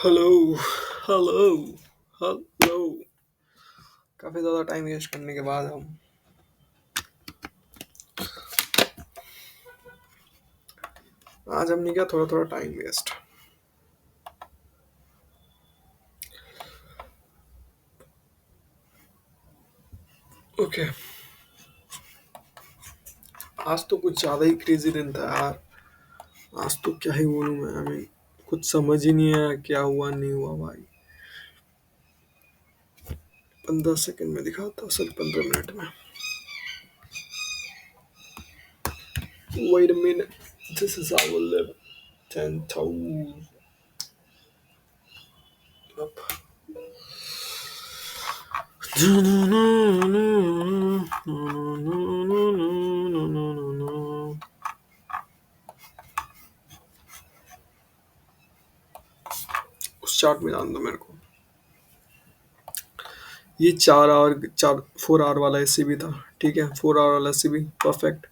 Hello hello hello. काफी ज्यादा time waste करने के बाद हम आज हमने किया थोड़ा थोड़ा टाइम वेस्ट। ओके। आज तो कुछ ज्यादा ही क्रेजी दिन था यार। आज तो क्या ही बोलूं मैं। कुछ समझ ही नहीं आया क्या हुआ नहीं हुआ भाई। 15 सेकंड में दिखाता, सिर्फ 15 मिनट में। Wait a minute. This is our level 10 toes up. उस चार्ट में डाल दो मेरे को। ये 4 आवर वाला एससीबी था। ठीक है, 4 आवर वाला एससीबी परफेक्ट।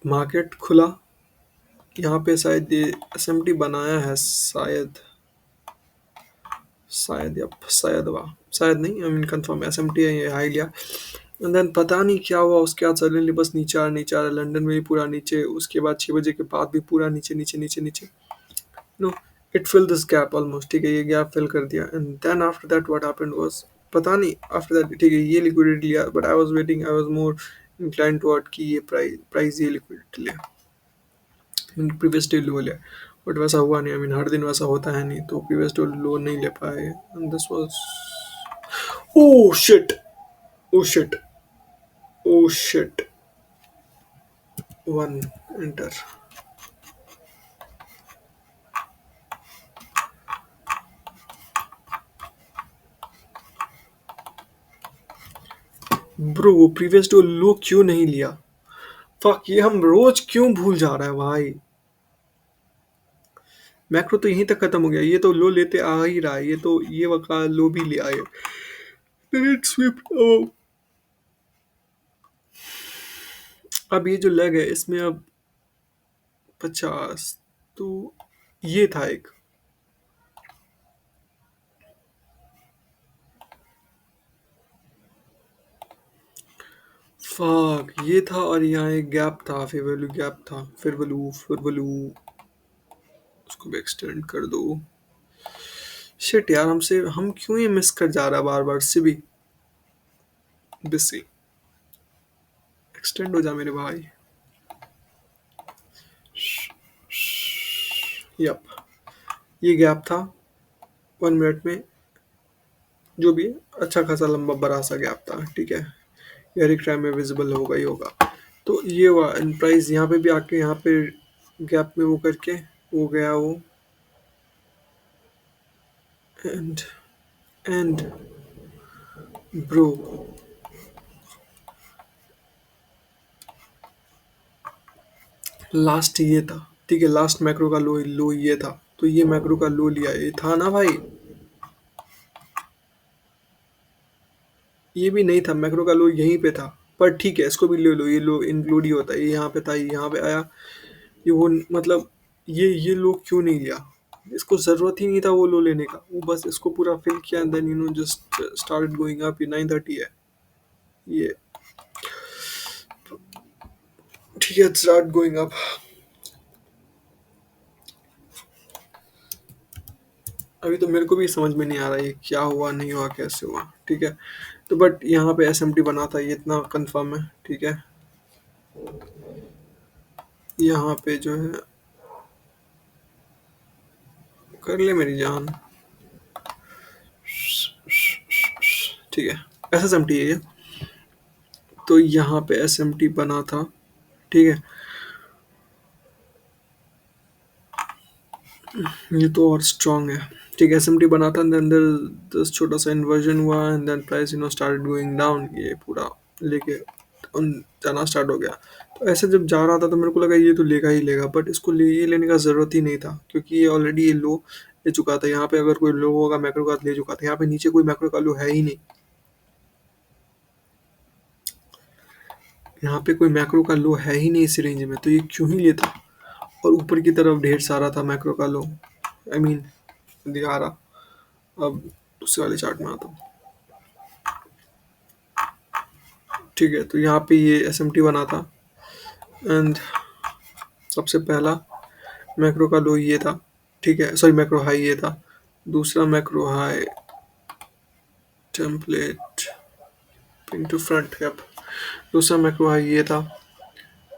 मार्केट खुला। यहाँ पे शायद ये एसएमटी बनाया है, शायद। शायद या शायद वाह, शायद नहीं, आई मीन कंफर्म एसएमटी है, ये हाई लिया। एंड देन पता नहीं क्या हुआ उसके बाद सडनली बस नीचे आ रहा, लंदन में भी पूरा नीचे, उसके बाद 6 बजे के बाद भी पूरा नीचे नीचे नीचे नीचे। No, it fill this gap almost. ठीक है, ये गैप फिल कर दिया and then after that what happened was, पता नहीं आफ्टर दैट। ठीक है, ये लिक्विडिटी लिया, but I was more inclined toward कि ये प्राइस ये लिक्विडिटी ले, प्रीवियस डे लो ले। बट वैसा हुआ नहीं, आई मीन हर दिन वैसा होता है नहीं, तो प्रीवियस डे लो नहीं ले पाए and this was oh shit, oh shit, oh shit. One enter. Bro वो प्रीवियस डे लो क्यों नहीं लिया? फक, ये हम रोज क्यों भूल जा रहा है भाई। मैक्रो तो यहीं तक खत्म हो गया, ये तो लो लेते आ ही रहा है, ये तो ये वका लो भी ले आए। Then it swept, अब ये जो लेग है इसमें अब 50, तो ये था एक। फक, ये था और यहाँ एक गैप था, फिर वैल्यू गैप था, फिर वैल्यू उसको भी एक्सटेंड कर दो। शिट यार, हम क्यों ये मिस कर जा रहा है बार बार से भी। बिस्सी एक्सटेंड हो जा मेरे भाई। यप, ये गैप था 1 मिनट में, जो भी है, अच्छा खासा लंबा बड़ा सा गैप था। ठीक है, ये एक टाइम में विजिबल होगा ही होगा। तो ये हुआ एंड प्राइस यहाँ पे भी आके यहाँ पे गैप में वो करके हो गया वो। एंड एंड ब्रो, लास्ट ये था। ठीक है, लास्ट मैक्रो का लो लो ये था, तो ये मैक्रो का लो लिया, ये था ना भाई। ये भी नहीं था, मैक्रो का लो यहीं पे था। पर ठीक है, इसको भी ले लो, ये लो इंक्लूड ही होता है। ये यहाँ पे था, ये यहाँ पे आया, ये वो मतलब ये लो क्यों नहीं लिया? इसको जरूरत ही नहीं था वो लो लेने का, वो बस इसको पूरा फिल किया and then just start going up. ये 9:30 है ये। ठीक है, स्टार्ट गोइंग अप। अभी तो मेरे को भी समझ में नहीं आ रहा ये क्या हुआ नहीं हुआ कैसे हुआ। ठीक है, तो बट यहाँ पे एसएमटी बना था, ये इतना कंफर्म है। ठीक है, यहाँ पे जो है कर ले मेरी जान। ठीक है, एसएमटी है ये, तो यहाँ पे एसएमटी बना था। ठीक है, ये तो और स्ट्रांग है। ठीक है, एसएमटी बना था, देन दस छोटा सा इन्वर्जन हुआ and then price start going down, ये पूरा लेके जाना स्टार्ट हो गया। तो ऐसे जब जा रहा था तो मेरे को लगा ये तो लेगा ही लेगा, बट इसको ये लेने का ज़रूरत ही नहीं था, क्योंकि ये ऑलरेडी ये लो ले चुका था। यहाँ पे अगर कोई लो होगा मैक्रो का ले चुका था, यहाँ पे नीचे कोई मैक्रो का लो है ही नहीं। यहाँ पे कोई मैक्रो का लो है ही नहीं इस रेंज में, तो ये क्यों ही लेता। और ऊपर की तरफ ढेर सारा था मैक्रो का लो, आई मीन दिखा रहा। अब दूसरे वाले चार्ट में आता हूँ। ठीक है, तो यहाँ पे ये एसएमटी बना था एंड सबसे पहला मैक्रो का लो ये था। ठीक है, सॉरी मैक्रो हाई ये था। दूसरा macro high template pin to front gap. दूसरा मैक्रो हाई ये था।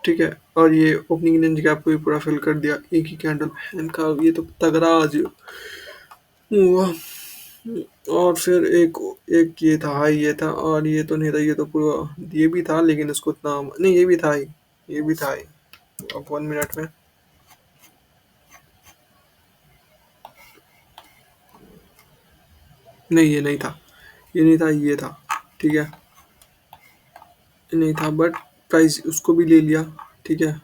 ठीक है, और ये ओपनिंग रेंज गैप को भी पूरा फिल कर दिया एक ही कैंडल में। इनका ये तो तगड़ा आज हुआ। और फिर एक एक ये था हाई ये था, और ये तो नहीं था, ये तो पूरा ये भी था लेकिन इसको उतना नहीं, ये भी था ही, ये भी था ही। अब 1 मिनट में नहीं, ये नहीं था, ये नहीं था, ये था। ठीक है, ये नहीं था बट प्राइस उसको भी ले लिया। ठीक है,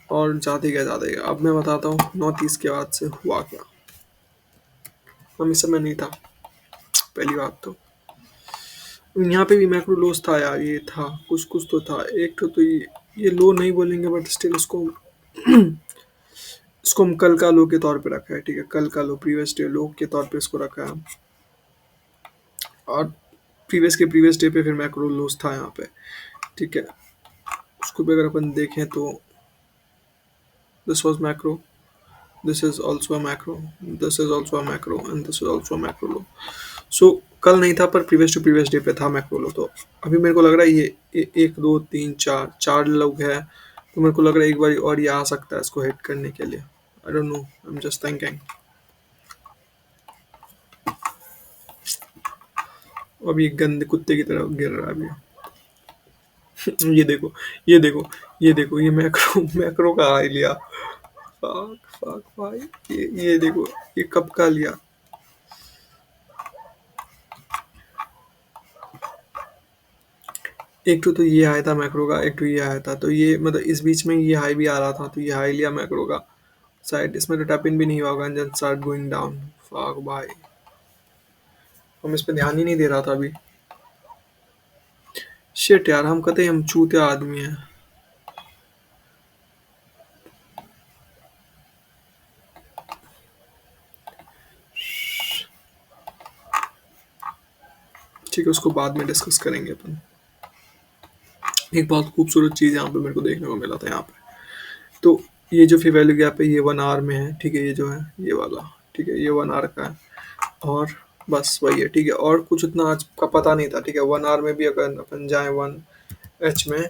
और जाते गया जाते गया। अब मैं बताता हूँ नॉर्थ ईस्ट के बाद से हुआ क्या। हम इस समय नहीं था पहली बात तो। यहाँ पे भी मैक्रो लॉस था यार, ये था कुछ कुछ तो था। एक तो ये लो नहीं बोलेंगे बट स्टिल इसको हम कल का लो के तौर पे रखा है। ठीक है, कल का लो, प्रीवियस डे लो के तौर पे इसको रखा है। और प्रीवियस डे पे फिर मैक्रो लॉस था यहाँ पे। ठीक है, उसको भी अगर अपन देखें तो this was macro, this is also a macro, this is also a macro and this is also a macro low. So कल नहीं था पर प्रीवियस टू प्रीवियस डे पे था मैक्रो लो। तो अभी मेरे को लग रहा है एक दो तीन चार चार लोग हैं, तो मेरे को लग रहा है एक बार और ये आ सकता है इसको हिट करने के लिए। I don't know, I am just thinking. अब ये गंदे कुत्ते की तरह गिर रहा है अभी। ये देखो, ये देखो, ये देखो, ये मैक्रो मैक्रो का हाई लिया। फक फक भाई, ये देखो, ये कब का लिया। एक तो ये आया था मैक्रो का, एक तो ये आया था, तो ये मतलब इस बीच में ये हाई भी आ रहा था, तो ये हाई लिया मैक्रो का। शायद इसमें तो टैप इन भी नहीं हुआ होगा and then start going down. Fuck भाई, हम इस पे ध्यान ही नहीं दे रहा था अभी। शिट यार, हम कहते हैं हम चूतिया आदमी हैं। ठीक है, उसको बाद में डिस्कस करेंगे अपन। एक बहुत खूबसूरत चीज़ यहाँ पे मेरे को देखने को मिला था यहाँ पे। तो ये जो फी वैल्यू गैप है ये 1 आवर में है। ठीक है, ये जो है ये वाला, ठीक है, ये 1 आवर का है। और बस वही है। ठीक है, और कुछ उतना आज का पता नहीं था। ठीक है, 1 आवर में भी अगर अपन जाए 1 एच में,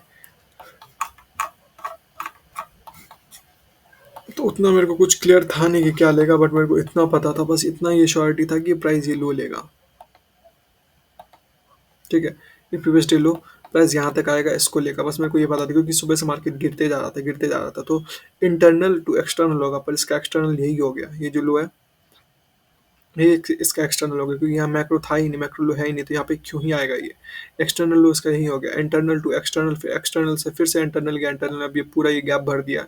तो उतना मेरे को कुछ क्लियर था नहीं कि क्या लेगा, बट मेरे को इतना पता था, बस इतना ये श्योरिटी था कि प्राइस ये लो लेगा। ठीक है, ये प्रीवियस डे लो, प्राइस यहाँ तक आएगा इसको लेकर, बस मेरे को ये पता था क्योंकि सुबह से मार्केट गिरते जा रहा था, गिरते जा रहा था। तो इंटरनल टू एक्सटर्नल होगा, पर इसका एक्सटर्नल यही हो गया। ये जो लो है ये इसका एक्सटर्नल हो गया, क्योंकि यहाँ मैक्रो था ही नहीं, मैक्रो लो है ही नहीं, तो यहाँ पे क्यों ही आएगा ये। एक्सटर्नल लो इसका यही हो गया, इंटरनल टू एक्सटर्नल, फिर एक्सटर्नल से फिर से इंटरनल गया, इंटरनल अब ये पूरा ये गैप भर दिया।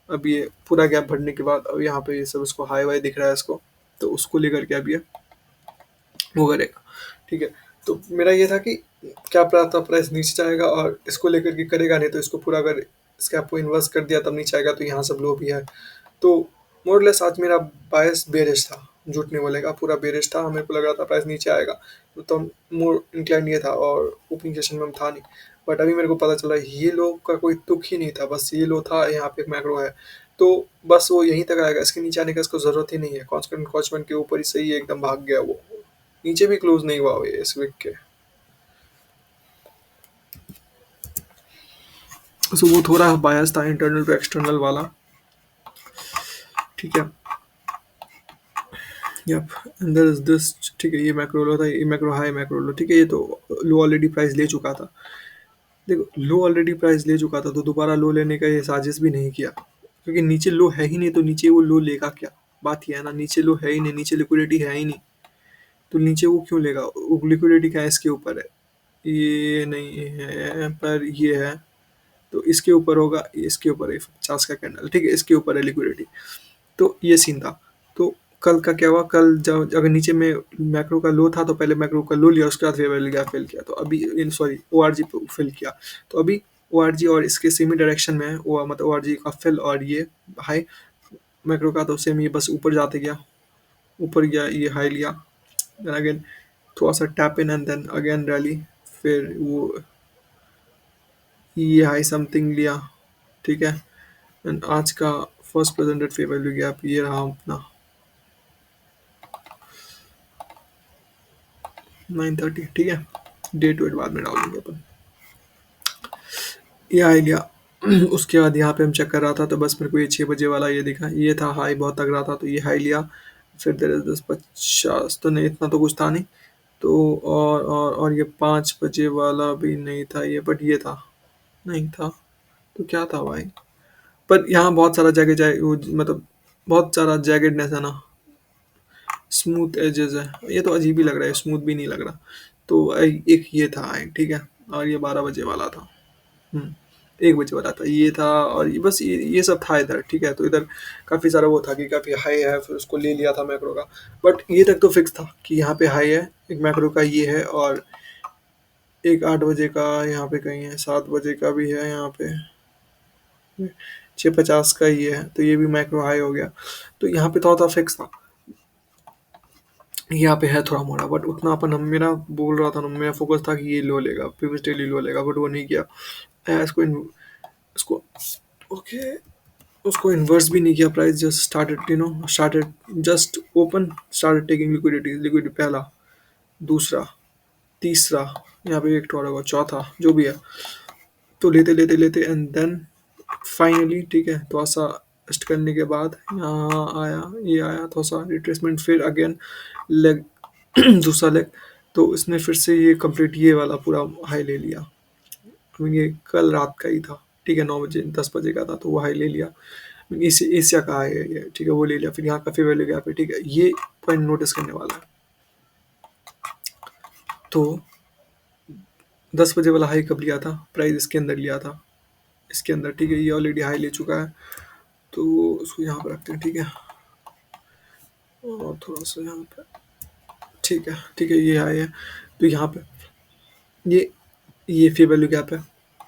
अब ये पूरा गैप भरने के बाद अब यहाँ पे ये सब इसको हाई वाई दिख रहा है इसको, तो उसको लेकर के अब ये वो करेगा। ठीक है, तो मेरा ये था कि क्या पता प्राइस नीचे जाएगा और इसको लेकर के करेगा, नहीं तो इसको पूरा अगर इसके आपको इन्वेस्ट कर दिया तब नीचे आएगा, तो यहाँ सब लो भी है। तो मोरलेस आज मेरा बायस बेरिश था, झूठ नहीं बोलेगा, पूरा बेरिश था। मेरे को लग रहा था प्राइस नीचे आएगा, तो मोर इंक्लाइन ये था, और ओपनिंग सेशन में था नहीं। बट अभी मेरे को पता चला ये लो का कोई तुक ही नहीं था, बस ये लो था, यहाँ पे एक मैक्रो है, तो बस वो यहीं तक आएगा, इसके नीचे आने का इसको जरूरत ही नहीं है। कॉन्स्टेंट कॉचमैन के ऊपर ही सही एकदम भाग गया वो, नीचे भी क्लोज नहीं हुआ ये इस वीक के। सो वो थोड़ा बायस था इंटरनल टू एक्सटर्नल वाला। ठीक है, yup, and there is this. ठीक है, ये मैक्रो लो था, ये मैक्रो हाई मैक्रो लो। ठीक है, ये तो लो ऑलरेडी प्राइस ले चुका था। देखो, लो ऑलरेडी प्राइस ले चुका था तो दोबारा लो लेने का ये साजिश भी नहीं किया, क्योंकि नीचे लो है ही नहीं, तो नीचे वो लो लेगा क्या। बात ये है ना, नीचे लो है ही नहीं, नीचे लिक्विडिटी है ही नहीं, तो नीचे वो क्यों लेगा। लिक्विडिटी क्या है, इसके ऊपर है, ये नहीं है पर ये है, तो इसके ऊपर होगा, इसके ऊपर है 50 का कैंडल। ठीक है, इसके ऊपर है लिक्विडिटी, तो ये सीन था। तो कल का क्या हुआ, कल जब अगर नीचे में मैक्रो का लो था तो पहले मैक्रो का लो लिया, उसके बाद फेवर गया फिल किया, तो अभी सॉरी ओआरजी पे फिल किया, तो अभी ओआरजी और इसके सेमी डायरेक्शन में है, वो मतलब ओआरजी का फिल और ये हाई मैक्रो का तो सेम, ये बस ऊपर जाते गया, ऊपर गया, ये हाई लिया, देन अगेन थोड़ा सा tap in and then again rally, फिर वो ये हाई समथिंग लिया, ठीक है। एंड आज का first presented fair value gap ये रहा अपना 9:30, ठीक है। डे टू एट बाद में डाल देंगे अपन। ये हाई लिया। उसके बाद यहाँ पे हम चेक कर रहा था तो बस मेरे को ये 6 बजे वाला ये दिखा, ये था हाई, बहुत तगड़ा था, तो ये हाई लिया। फिर देर 10:50 तो नहीं, इतना तो कुछ था नहीं। तो और ये 5 बजे वाला भी नहीं था ये, बट ये था, नहीं था, तो क्या था भाई। पर यहाँ बहुत सारा जगह जाए मतलब बहुत सारा जैगेडनेस है ना, स्मूथ एजेस है, ये तो अजीब ही लग रहा है, स्मूथ भी नहीं लग रहा। तो एक ये था, ठीक है। और ये 12 बजे वाला था। 1 बजे वाला था, ये था। और ये बस ये सब था इधर, ठीक है। तो इधर काफ़ी सारा वो था कि काफ़ी हाई है, फिर उसको ले लिया था मैक्रो का। बट ये तक तो फिक्स था कि यहाँ पे हाई है, एक मैक्रो का ये है, और एक 8 बजे का यहाँ पे कहीं है, 7 बजे का भी है यहाँ पे, 6:50 का ये है, तो ये भी मैक्रो हाई हो गया। तो यहाँ पे थोड़ा फिक्स था, यहाँ पे है थोड़ा मोड़ा, बट उतना अपन हम मेरा बोल रहा था ना, मेरा फोकस था कि ये लो लेगा, प्रीवियस डेली लो लेगा, बट वो नहीं किया। इसको इसको ओके, उसको इन्वर्स भी नहीं किया, price just started, started just open, started taking liquidity, liquidity पहला, दूसरा, तीसरा, यहाँ पे एक थोड़ा हुआ, चौथा, जो भी है, तो लेते लेते लेते एंड देन फाइनली, ठीक है, थोड़ा सा रेस्ट करने के बाद यहाँ आया, ये आया थोड़ा सा रिट्रेसमेंट, फिर अगेन लेग दूसरा लेग, तो इसने फिर से ये कंप्लीट ये वाला पूरा हाई ले लिया। ये कल रात का ही था, ठीक है, 9 बजे 10 बजे का था, तो वो हाई ले लिया। एशिया का हाई है ये, ठीक है, वो ले लिया। फिर यहाँ का फेयर वैल्यू गैप है, ठीक है, ये पॉइंट नोटिस करने वाला है। तो 10 बजे वाला हाई कब लिया था, प्राइस इसके अंदर लिया था, इसके अंदर, ठीक है, ये ऑलरेडी हाई ले चुका है, तो उसको यहाँ पर रखते हैं, ठीक है, और थोड़ा सा यहाँ पे, ठीक है, ठीक है, ये हाई है। तो यहाँ पे ये ये फेयर वैल्यू गैप है,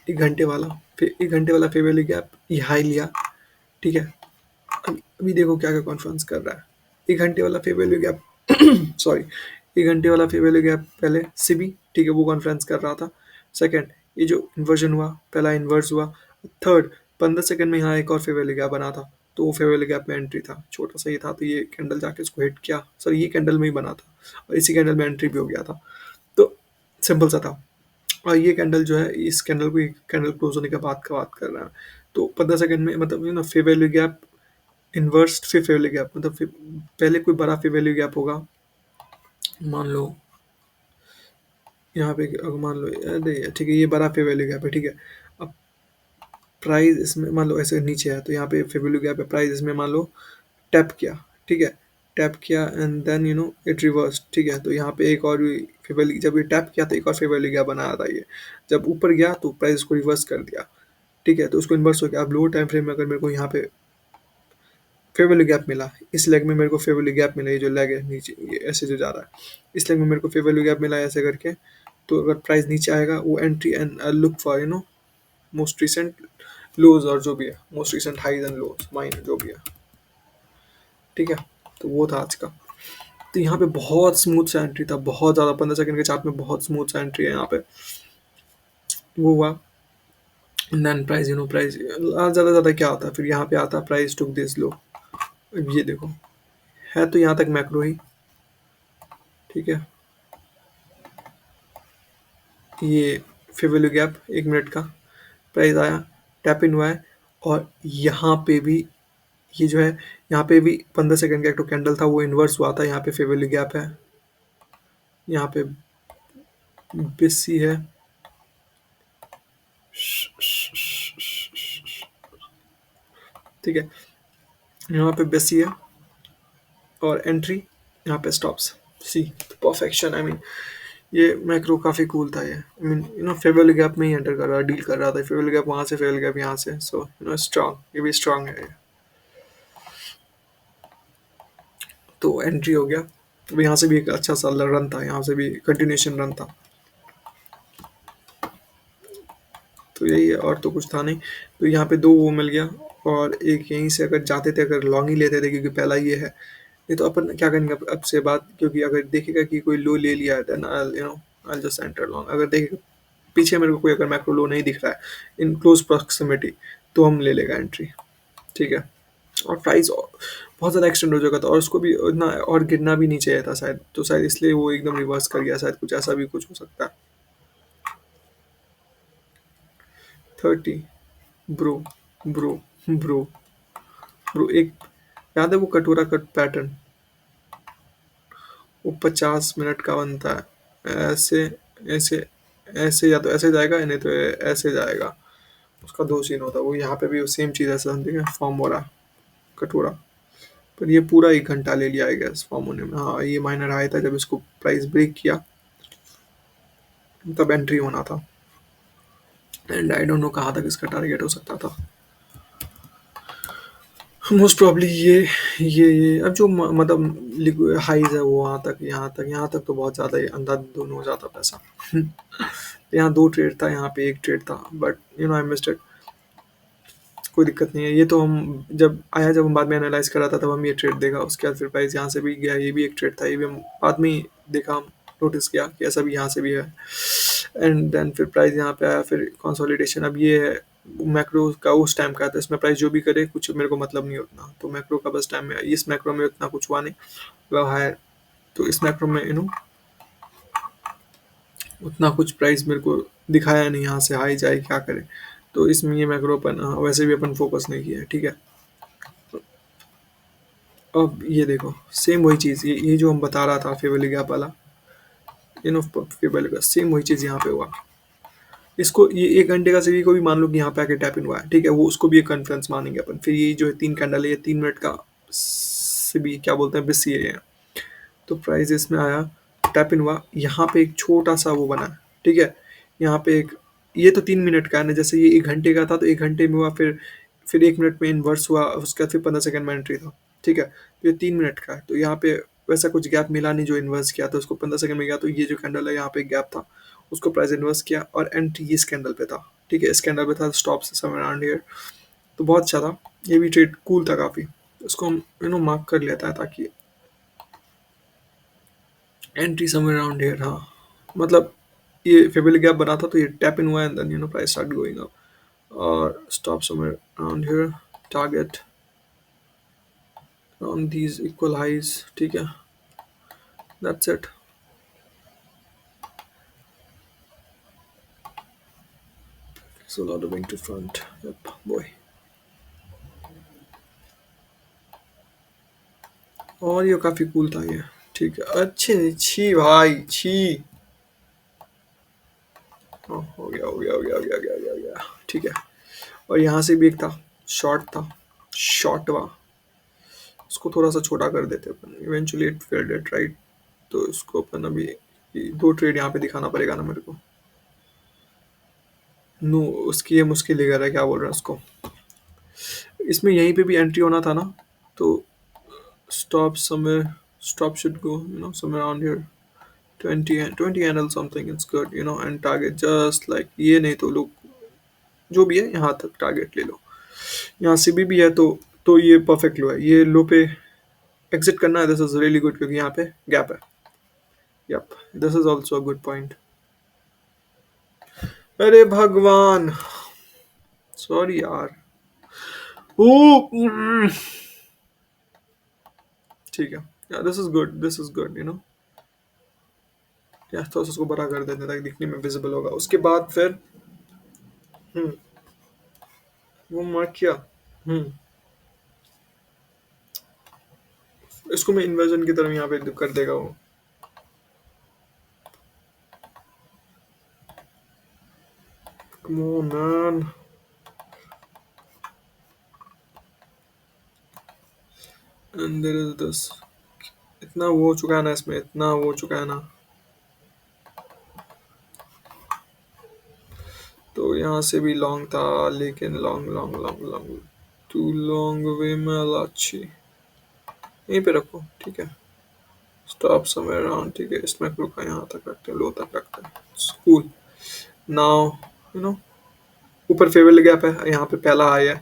1 घंटे वाला, फिर 1 घंटे वाला फेयर वैल्यू गैप, ये हाई लिया, ठीक है। अभी देखो क्या क्या कॉन्फ्रेंस कर रहा है। 1 घंटे वाला फेयर वैल्यू गैप सॉरी, 1 घंटे वाला फेयर वैल्यू गैप पहले सीबी, ठीक है, वो कॉन्फ्रेंस कर रहा था। सेकंड, ये जो इन्वर्जन हुआ, पहला इन्वर्स हुआ। थर्ड, 15 सेकंड में यहाँ एक और फेयर वैल्यू गैप बना था, तो वो फेयर वैल्यू गैप में एंट्री था, छोटा सा ही था, तो ये कैंडल जाके उसको हिट किया, सर ये कैंडल में ही बना था, और इसी कैंडल में एंट्री भी हो गया था। तो सिंपल सा था। और ये कैंडल जो है, इस कैंडल को कैंडल क्लोज होने के बाद का बात कर रहा है। तो 15 सेकंड में मतलब फेयर वैल्यू गैप इन्वर्स, फिर फेयर वैल्यू गैप, मतलब फिर पहले कोई बड़ा फेयर वैल्यू गैप होगा, मान लो यहाँ पे, अगर मान लो अरे ठीक है, ये बड़ा फेयर वैल्यू गैप है, ठीक है। अब प्राइस इसमें मान लो ऐसे नीचे है, तो यहाँ पे फेयर वैल्यू गैप है, प्राइस इसमें मान लो टैप किया, ठीक है, टैप किया एंड देन इट रिवर्स, ठीक है। तो यहाँ पे एक और फेयर वैल्यू, जब ये टैप किया तो एक और फेयर वैल्यू गैप बनाया था ये, जब ऊपर गया तो प्राइस को रिवर्स कर दिया, ठीक है, तो उसको इन्वर्स हो गया। अब लोअर टाइम फ्रेम में अगर मेरे को यहाँ पे फेयर वैल्यू गैप मिला, इस लेग में मेरे को फेयर वैल्यू गैप मिला, ये जो लेग है नीचे, ये ऐसे जो जा रहा है, इस लेग में मेरे को फेयर वैल्यू गैप मिला ऐसे करके, तो अगर प्राइस नीचे आएगा, वो entry and look for most recent lows, और जो भी है most recent highs and lows mine, जो भी है, ठीक है। तो वो था आज का। तो यहाँ पे बहुत स्मूथ सा एंट्री था, बहुत ज़्यादा, 15 सेकंड के चार्ट में बहुत स्मूथ सा एंट्री है यहाँ पे, वो हुआ। देन प्राइस प्राइस ज़्यादा ज़्यादा क्या होता है, फिर यहाँ पे आता है प्राइस टुक दिस लो। अब ये देखो, है तो यहाँ तक मैक्रो ही, ठीक है, ये फेयर वैल्यू गैप 1 मिनट का, प्राइस आया, टैप इन हुआ है, और यहाँ पे भी ये जो है, यहाँ पे भी 15 सेकंड का एक तो कैंडल था, वो इन्वर्स हुआ था, यहाँ पे फेयर वैल्यू गैप है, यहाँ पे बिस्सी है, ठीक है, यहाँ पे बेसी है, और एंट्री यहाँ पे stops, see perfection. I mean ये मैक्रो काफ़ी कूल था ये, I mean fair value gap में ही एंटर कर रहा, डील कर रहा था, फेयर वैल्यू गैप वहाँ से, फेयर वैल्यू गैप यहाँ से, सो स्ट्रांग, ये भी स्ट्रांग है ये। तो एंट्री हो गया, तो यहाँ से भी एक अच्छा सा रन था, यहाँ से भी कंटिन्यूशन रन था, तो यही है, और तो कुछ था नहीं। तो यहाँ पे दो वो मिल गया, और एक यहीं से अगर जाते थे, अगर लॉन्ग ही लेते थे क्योंकि पहला ये है। नहीं तो अपन क्या करेंगे अब से बात, क्योंकि अगर देखेगा कि कोई लो ले लिया है, then I just enter long. अगर देखेगा पीछे मेरे को कोई अगर मैक्रो लो नहीं दिख रहा है इन क्लोज प्रॉक्सिमिटी, तो हम ले लेगा एंट्री। ठीक है। और प्राइस बहुत ज़्यादा एक्सटेंड हो चुका था और उसको भी इतना और गिरना भी नहीं चाहिए था शायद, तो शायद इसलिए वो एकदम रिवर्स कर गया, शायद कुछ ऐसा भी कुछ हो सकता है। 30। ब्रो, ब्रो, ब्रो, ब्रो, एक याद है वो कटोरा कट पैटर्न, वो 50 मिनट का बनता है। ऐसे, ऐसे, ऐसे, या तो ऐसे जाएगा या नहीं तो ऐसे जाएगा। उसका दो सीन होता है, वो यहाँ पे भी सेम चीज़ ऐसा समथिंग है, फॉर्म हो रहा कटोरा। पर ये पूरा 1 घंटा ले लिया, आई गेस, फॉर्म होने में। हाँ, ये माइनर आया था जब इसको प्राइस ब्रेक किया, तब एंट्री होना था। एंड आई डोंट नो कहाँ तक इसका टारगेट हो सकता था। मोस्ट प्रॉब्ली ये अब जो मतलब हाइज है वो वहाँ तक, यहाँ तक तो बहुत ज़्यादा ही अंधा दोनों हो जाता पैसा। यहाँ दो ट्रेड था, यहाँ पे एक ट्रेड था, बट आई मिस्ड इट। कोई दिक्कत नहीं है, ये तो हम जब आया, जब हम बाद में एनालाइज करा था, तब हम ये ट्रेड देखा। उसके बाद फिर प्राइस यहाँ से भी गया, ये भी एक ट्रेड था, ये भी हम बाद में ही देखा, हम नोटिस किया कि ऐसा भी यहाँ से भी है। एंड देन फिर प्राइस यहाँ पे आया, फिर कंसोलिडेशन। अब ये है मैक्रो का उस टाइम का था, इसमें प्राइस जो भी करे कुछ मेरे को मतलब नहीं उतना, तो मैक्रो का बस टाइम में, इस मैक्रो में उतना कुछ हुआ नहीं, मतलब है। तो इस मैक्रो में उतना कुछ प्राइस मेरे को दिखाया नहीं, यहाँ से हाई जाए क्या करे। तो इसमें ये मैक्रो अपन वैसे भी अपन फोकस नहीं किया है, ठीक है। अब ये देखो, सेम वही चीज़, ये जो हम बता रहा था फेवरली गैप वाला, फेवरली का सेम वही चीज़ यहाँ पे हुआ। इसको ये 1 घंटे का सीवी को भी मान लो कि यहाँ पे आके टैप इन हुआ है, ठीक है, वो उसको भी एक कॉन्फ्रेंस मानेंगे अपन। फिर ये जो है 3 कैंडल है, ये 3 मिनट का सीवी क्या बोलते हैं, बिस ये है। तो प्राइस इसमें आया, टैप इन हुआ, यहाँ पे एक छोटा सा वो बना, ठीक है। यहाँ पे एक, ये तो 3 मिनट का है ना, जैसे ये 1 घंटे का था तो 1 घंटे में हुआ, फिर 1 मिनट में इन्वर्स हुआ, उसके बाद फिर 15 सेकंड में एंट्री था, ठीक है। तो ये 3 मिनट का है, तो यहाँ पे वैसा कुछ गैप मिला नहीं जो इन्वर्स किया, तो उसको 15 सेकंड में गया, तो ये जो कैंडल है यहाँ पे गैप था, उसको प्राइस इन्वर्स किया और एंट्री इस कैंडल पे था, ठीक है, इस कैंडल पे था, स्टॉप से समवेयर अराउंड हियर। तो बहुत अच्छा था, ये भी ट्रेड कूल था काफ़ी। उसको हम मार्क कर लेता है ताकि एंट्री समवेयर अराउंड हियर। हाँ, मतलब ये फेबल गैप बना था, तो ये टैप इन हुआ and then price start going up, और stop somewhere around here, target around these equal highs, ठीक है, that's it. So lot of to front, yup boy. और ये काफी कूल था ये, ठीक है। अच्छे, छी भाई, छी। हो गया, हो गया, हो गया, हो गया, हो गया, हो गया, हो गया, ठीक है। और यहाँ से भी एक था, शॉर्ट था, शॉर्ट हुआ, उसको थोड़ा सा छोटा कर देते अपन, eventually it failed it, right. तो इसको अपन अभी दो ट्रेड यहाँ पे दिखाना पड़ेगा ना मेरे को। नो, उसकी ये मुश्किल ही है, क्या बोल रहा है उसको। इसमें यहीं पे भी एंट्री होना था ना, तो stop somewhere, stop should go somewhere around here, 20 handle something, it's good, and target just like ये, नहीं तो लोग जो भी है यहाँ तक टारगेट ले लो। यहाँ सीबी भी है, तो ये परफेक्ट लो है, ये लो पे एग्जिट करना है, दिस इज रियली गुड, क्योंकि यहाँ पे गैप है। Yup, this is also a good point. अरे भगवान, सॉरी यार। ओ, ठीक है, this is good, this is good, या तो उसको बड़ा कर देते ताकि दिखने में विजिबल होगा। उसके बाद फिर हम्म वो मार्क किया। हम्म इसको मैं इन्वर्जन की तरफ यहाँ पे कर देगा वो। Come on, man. And there is this. इतना वो हो चुका है ना इसमें, इतना वो हो चुका है ना, तो यहाँ से भी लॉन्ग था, लेकिन long long long long too long way में अच्छी, यहीं पे रखो, ठीक है। स्टॉप समवेयर अराउंड, ठीक है, इसमें रुका, यहाँ तक रखते हैं, लो तक रखते हैं, स्कूल। नाउ यू नो ऊपर फेवरल गैप है, यहाँ पे पहला हाई है,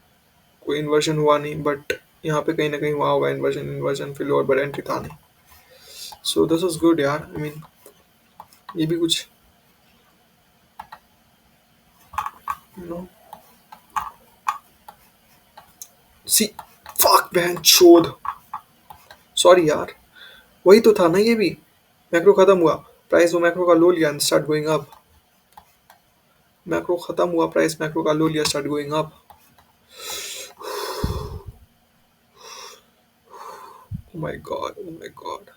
कोई इन्वर्जन हुआ नहीं, बट यहाँ पे कहीं ना कहीं हुआ होगा इन्वर्जन, इन्वर्जन फिर लोअर, बट एंट्री था नहीं। सो दिस इज गुड यार, आई मीन ये भी कुछ, यू नो। सी, फक बहन चोद, सॉरी यार, वही तो था ना ये भी। मैक्रो खत्म हुआ, प्राइस वो मैक्रो का लो लिया and start going up. Macro खत्म हुआ, प्राइस मैक्रो का लो लिया, start going up. Oh my god, oh my god.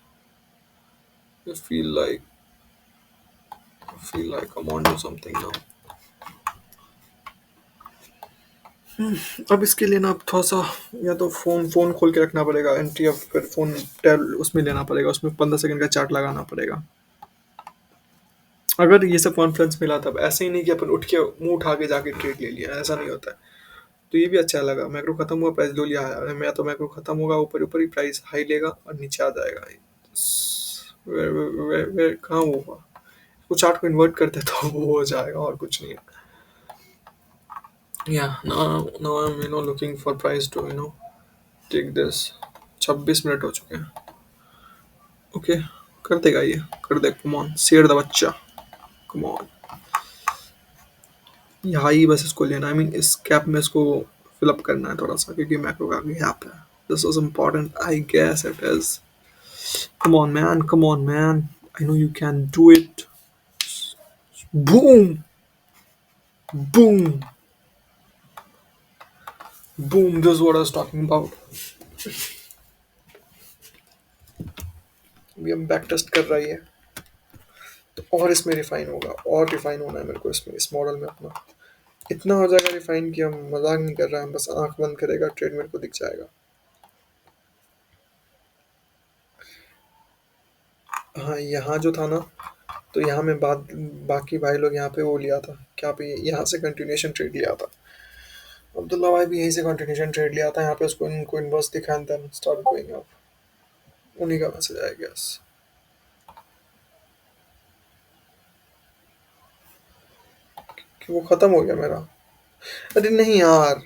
I feel like I'm on to something now. अब इसके लिए ना अब थोड़ा सा, या तो फोन फोन खोल के रखना पड़ेगा एंट्री, अब फिर फोन टेल उसमें लेना पड़ेगा, उसमें 15 सेकंड का चार्ट लगाना पड़ेगा। अगर ये सब कॉन्फ्रेंस मिला तब, ऐसे ही नहीं कि अपन उठ के मुंह उठा के जाके ट्रेड ले लिया, ऐसा नहीं होता है। तो ये भी अच्छा लगा, मैक्रो खत्म हुआ, प्राइस लो लिया है मैं, तो मैक्रो खत्म होगा ऊपर ऊपर ही प्राइस हाई लेगा और नीचे आ जाएगा। कहाँ वो हुआ, वो चार्ट को इन्वर्ट करते तो वो हो जाएगा, और कुछ नहीं है। Yeah, now I'm looking for price to take this। 26 minute हो चुके हैं। ओके, कर देगा ये, कर दे, कम ऑन शेर द बच्चा, कम ऑन। यहाँ ही बस इसको लेना, आई मीन इस कैप में इसको फिलअप करना है थोड़ा सा, क्योंकि मैक्रो का गैप है। This was important, I guess it is. Come on man, come on man, I know you can do it. Boom, boom, boom, this what I was talking about. अभी हम back test कर रही है, तो और इसमें refine होगा, और रिफाइन होना है मेरे को इसमें, इस मॉडल में अपना इतना हो जाएगा रिफाइन कि हम मजाक नहीं कर रहे हैं, बस आंख बंद करेगा ट्रेड मेरे को दिख जाएगा। हाँ, यहाँ जो था ना, तो यहाँ में बाकी भाई लोग यहाँ पे वो लिया था, क्या पे यहाँ से कंटिन्यूएशन ट्रेड लिया था। अब्दुल्ला भाई भी यहीं से कंटिन्यूएशन ट्रेड लिया था, यहाँ पे उसको इनको इन्वर्स दिखा and then start going up. उन्हीं का मैसेज आई गेस, कि वो खत्म हो गया मेरा। अरे नहीं यार,